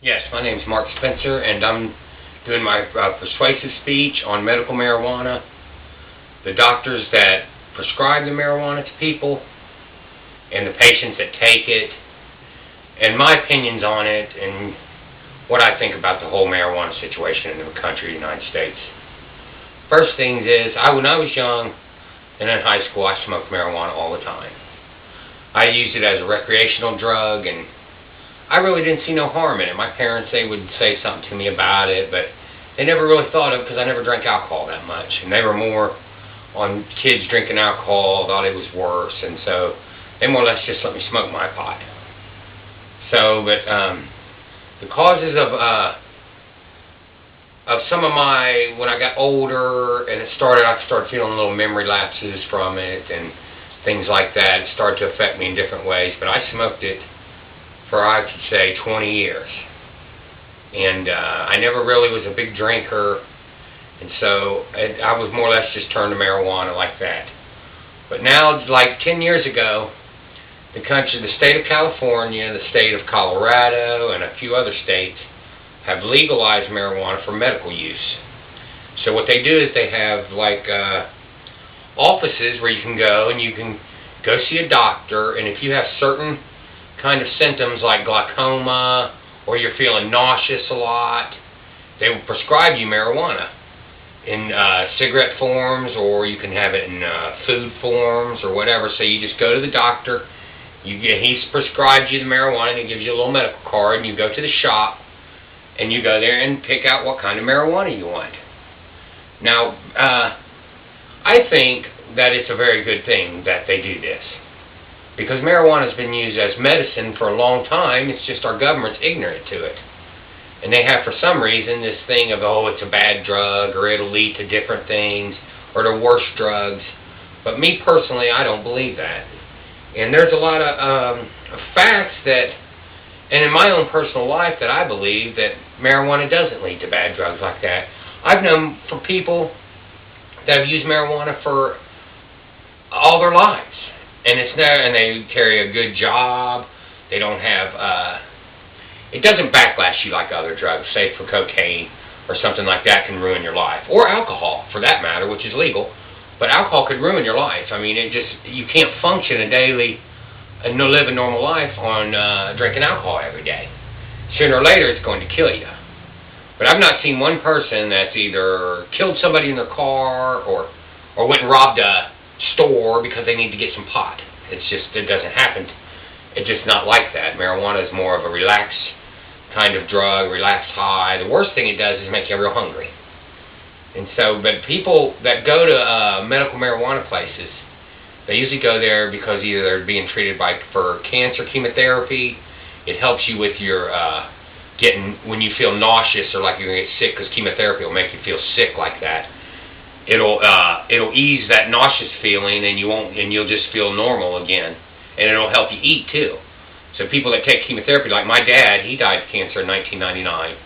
Yes, my name is Mark Spencer, and I'm doing my persuasive speech on medical marijuana, the doctors that prescribe the marijuana to people, and the patients that take it, and my opinions on it, and what I think about the whole marijuana situation in the country, the United States. First things is, when I was young and in high school, I smoked marijuana all the time. I used it as a recreational drug, and I really didn't see no harm in it. My parents, they would say something to me about it, but they never really thought of it because I never drank alcohol that much. And they were more on kids drinking alcohol, thought it was worse, and so they more or less just let me smoke my pot. So, but the causes of some of my, when I got older and I started feeling little memory lapses from it and things like that. It started to affect me in different ways, but I smoked it for, I could say, 20 years. And I never really was a big drinker, and so I was more or less just turned to marijuana like that. But now, like 10 years ago, the state of California, the state of Colorado, and a few other states have legalized marijuana for medical use. So what they do is they have like offices where you can go and you can go see a doctor, and if you have certain kind of symptoms like glaucoma or you're feeling nauseous a lot, they will prescribe you marijuana in cigarette forms, or you can have it in food forms or whatever. So you just go to the doctor, he's prescribed you the marijuana, and he gives you a little medical card, and you go to the shop and you go there and pick out what kind of marijuana you want. Now, I think that it's a very good thing that they do this, because marijuana has been used as medicine for a long time. It's just our government's ignorant to it. And they have, for some reason, this thing of, oh, it's a bad drug, or it'll lead to different things, or to worse drugs. But me personally, I don't believe that. And there's a lot of facts that, and in my own personal life, that I believe that marijuana doesn't lead to bad drugs like that. I've known for people that have used marijuana for all their lives, and they carry a good job. They don't have, it doesn't backlash you like other drugs, say for cocaine or something like that can ruin your life, or alcohol for that matter, which is legal. But alcohol could ruin your life. I mean, you can't function live a normal life on drinking alcohol every day. Sooner or later, it's going to kill you. But I've not seen one person that's either killed somebody in their car or went and robbed a store because they need to get some pot. It doesn't happen. It's just not like that. Marijuana is more of a relaxed kind of drug, relaxed high. The worst thing it does is make you real hungry. And so, but people that go to medical marijuana places, they usually go there because either they're being treated for cancer chemotherapy. It helps you with your when you feel nauseous or like you're going to get sick, because chemotherapy will make you feel sick like that. It'll ease that nauseous feeling, and you'll just feel normal again. And it'll help you eat too. So people that take chemotherapy, like my dad, he died of cancer in 1999,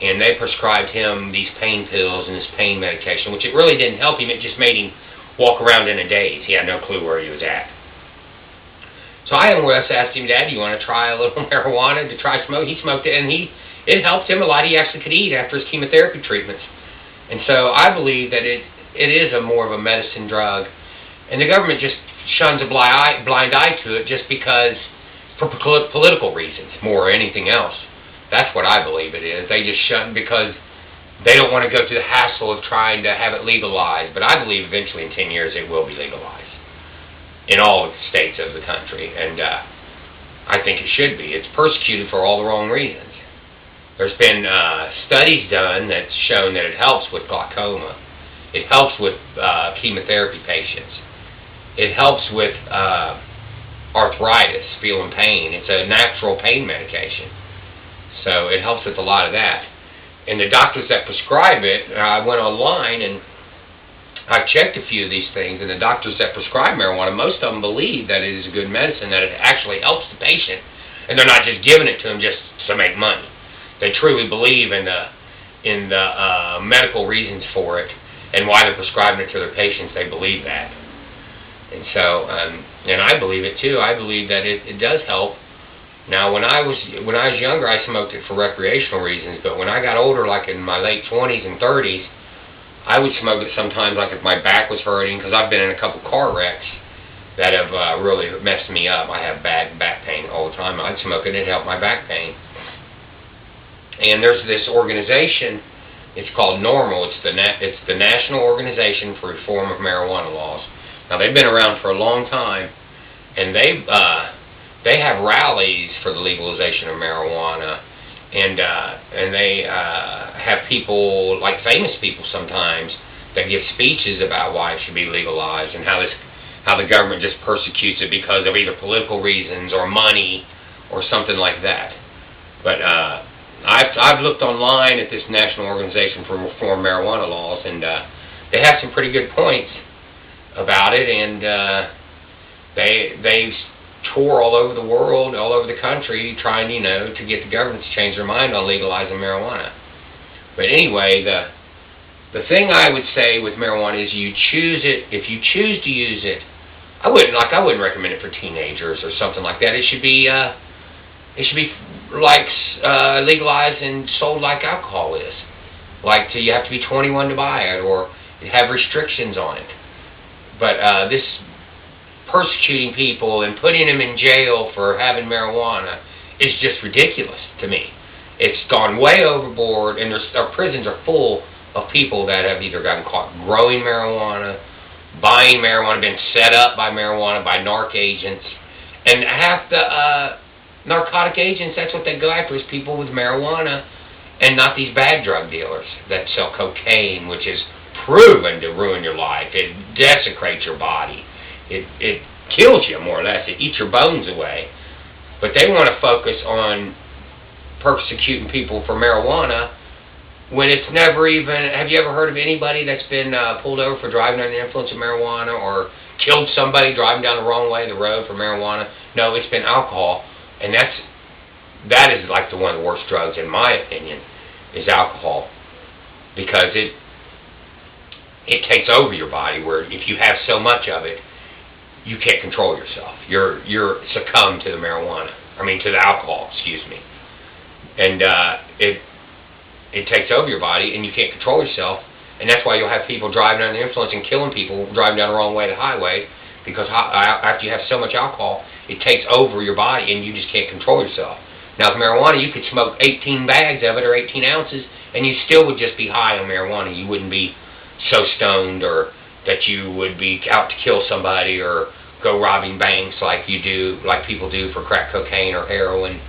and they prescribed him these pain pills and this pain medication, which it really didn't help him. It just made him walk around in a daze. He had no clue where he was at. So I more or less asked him, Dad, do you want to try a little marijuana to try smoke? He smoked it, and it helped him a lot. He actually could eat after his chemotherapy treatments. And so I believe that it is more of a medicine drug, and the government just shuns a blind eye to it just because, for political reasons, more or anything else. That's what I believe it is. They just shun because they don't want to go through the hassle of trying to have it legalized. But I believe eventually in 10 years it will be legalized in all states of the country, and I think it should be. It's persecuted for all the wrong reasons. There's been studies done that's shown that it helps with glaucoma. It helps with chemotherapy patients. It helps with arthritis, feeling pain. It's a natural pain medication. So it helps with a lot of that. And the doctors that prescribe it, I went online and I checked a few of these things, and the doctors that prescribe marijuana, most of them believe that it is a good medicine, that it actually helps the patient, and they're not just giving it to them just to make money. They truly believe in the medical reasons for it and why they're prescribing it to their patients. They believe that. And so, and I believe it too. I believe that it does help Now, when I was younger, I smoked it for recreational reasons, but when I got older, like in my late 20s and 30s, I would smoke it sometimes, like if my back was hurting, because I've been in a couple car wrecks that have really messed me up. I have bad back pain all the time. I'd smoke it, it helped my back pain. And there's this organization, it's called NORML, it's the National Organization for Reform of Marijuana Laws. Now, they've been around for a long time, and they have rallies for the legalization of marijuana, and they have people, like famous people sometimes, that give speeches about why it should be legalized and how the government just persecutes it because of either political reasons or money or something like that. But I've looked online at this National Organization for Reform Marijuana Laws, and they have some pretty good points about it, and they tour all over the world, all over the country, trying, to get the government to change their mind on legalizing marijuana. But anyway, the thing I would say with marijuana is you choose it. If you choose to use it, I wouldn't recommend it for teenagers or something like that. It should be like legalized and sold like alcohol is. Like you have to be 21 to buy it, or have restrictions on it. But this persecuting people and putting them in jail for having marijuana is just ridiculous to me. It's gone way overboard, and our prisons are full of people that have either gotten caught growing marijuana, buying marijuana, been set up by marijuana, by narc agents. And half the narcotic agents, that's what they go after, is people with marijuana, and not these bad drug dealers that sell cocaine, which is proven to ruin your life. It desecrates your body. It kills you, more or less. It eats your bones away. But they want to focus on persecuting people for marijuana when it's never even... Have you ever heard of anybody that's been pulled over for driving under the influence of marijuana, or killed somebody driving down the wrong way of the road for marijuana? No, it's been alcohol. And that is like one of the worst drugs, in my opinion, is alcohol. Because it takes over your body, where if you have so much of it, you can't control yourself. You're succumb to the marijuana. To the alcohol, excuse me. And it takes over your body, and you can't control yourself. And that's why you'll have people driving under the influence and killing people driving down the wrong way of the highway, because after you have so much alcohol, it takes over your body, and you just can't control yourself. Now, with marijuana, you could smoke 18 bags of it, or 18 ounces, and you still would just be high on marijuana. You wouldn't be so stoned, or that you would be out to kill somebody, or go robbing banks like people do for crack cocaine or heroin,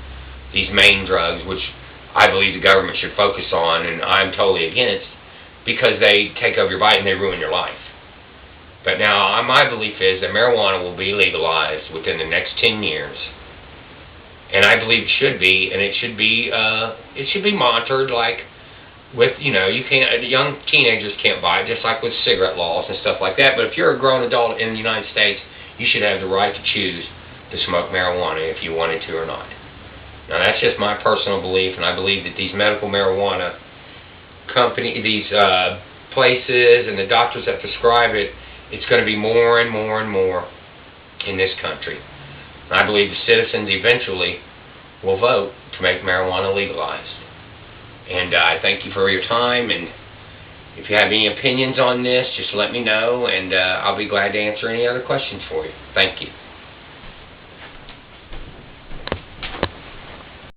these main drugs, which I believe the government should focus on, and I'm totally against, because they take over your body and they ruin your life. But now, my belief is that marijuana will be legalized within the next 10 years. And I believe it should be, and it should be monitored, like with, you can't, young teenagers can't buy it, just like with cigarette laws and stuff like that. But if you're a grown adult in the United States, you should have the right to choose to smoke marijuana if you wanted to or not. Now, that's just my personal belief, and I believe that these medical marijuana these places and the doctors that prescribe it, it's going to be more and more and more in this country. And I believe the citizens eventually will vote to make marijuana legalized. And I thank you for your time, and if you have any opinions on this, just let me know, and I'll be glad to answer any other questions for you. Thank you.